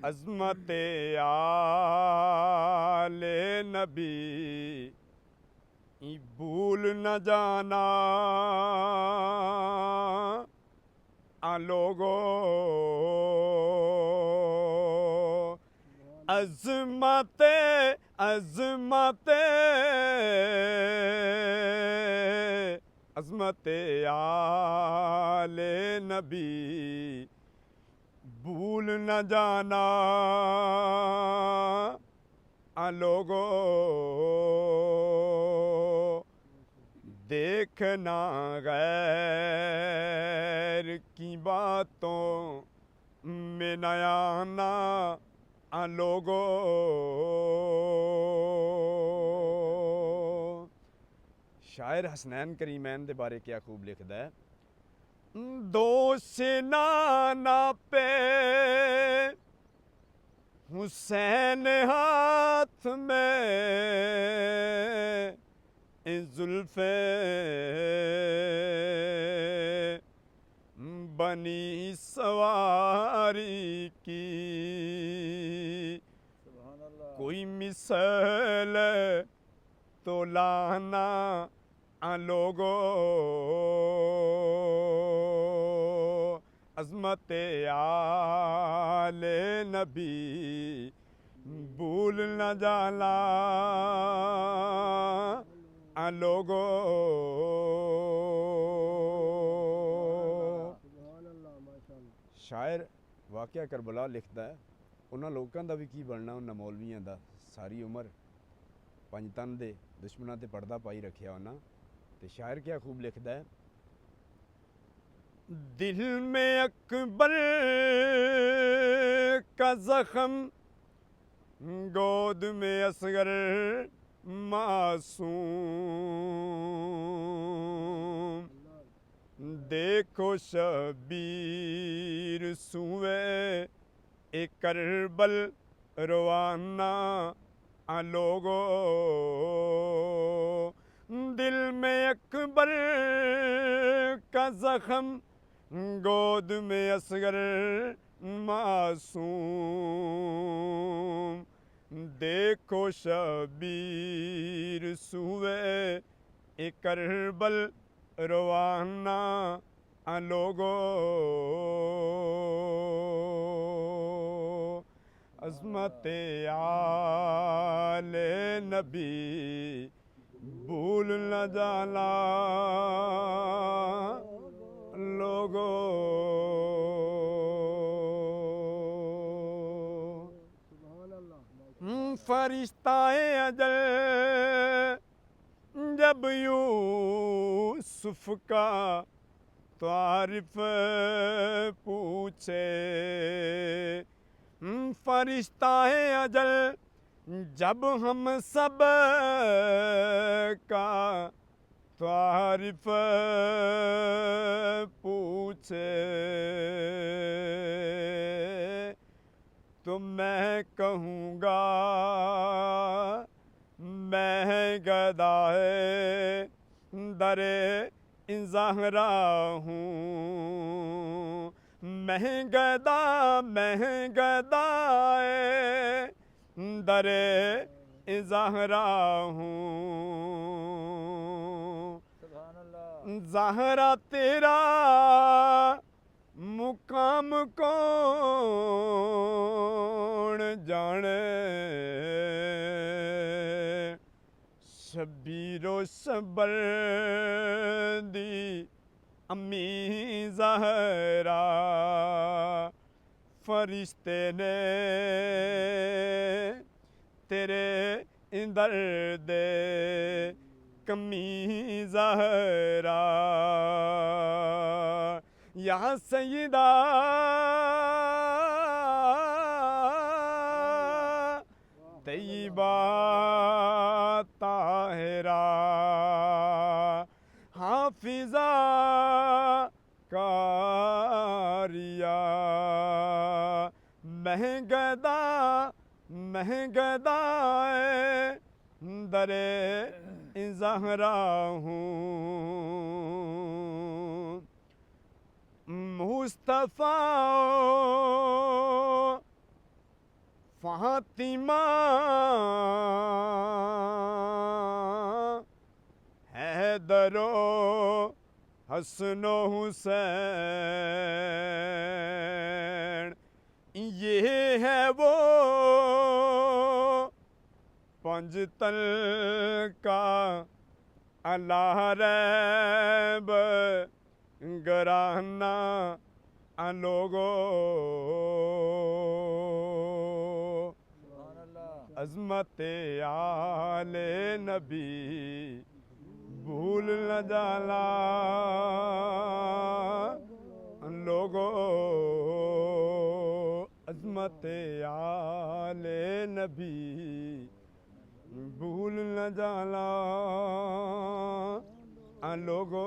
अज़मत आले नबी भूल न जाना आ लोगो अज़मत अज़मत अज़मत आले नबी भूल न जाना आ लोगो देखना गैर की बातों में नया आना आ लोगो शायर हसनैन करीमैन दे बारे क्या खूब लिखदा है। दो सिनाना पे हुसैन हाथ में जुल्फे बनी सवारी की कोई मिसल तो लाना आ लोगो अज़मत आले नबी भूल न जाना आ लोगो शायर वाक़या करबला लिखता है। उन्होंने लोगों का भी की बनना, उन्होंने मौलवियों का सारी उम्र पंजतन दे दुश्मनों ते पर्दा पाई रखिया उन्हें। तो शायर क्या खूब लिखता है। दिल में अकबर का जख्म गोद में असगर मासूम देखो शबीर सुए ए करबल रवाना आ लोगो दिल में अकबर का जख्म गोद में असगर मासूम देखो शबीर सुए ए करबल रवाना आ लोगो अज़मत आले नबी भूल न जाना लोगो फरिश्ताए अजल जब यूसुफ का तारिफ पूछे फरिश्ताए अजल जब हम सब का तारिफ पूछे तो मैं कहूँगा मैं गदाए दरे ज़हरा हूँ मैं गदाए दरे ज़हरा हूँ ज़हरा तेरा मुकाम कौन जाने शबीरो सबर दी अम्मी ज़हरा फरिश्ते ने तेरे दर्द कमी ज़हरा या सैयदा तैयबा ताहिरा हाफिज़ा कारिया महगदाए दरे ज़हरा हूँ मुस्तफ़ा फातिमा हैदरो हसनो हुसैन, ये है वो पंजतन का अल्लाह रैब घराना लोगो। अज़मत आले नबी भूल न जाना लोगो। अज़मत आले नबी भूल न जाना लोगो।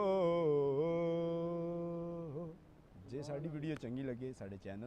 जे साडी वीडियो चंगी लगे साडे चैनल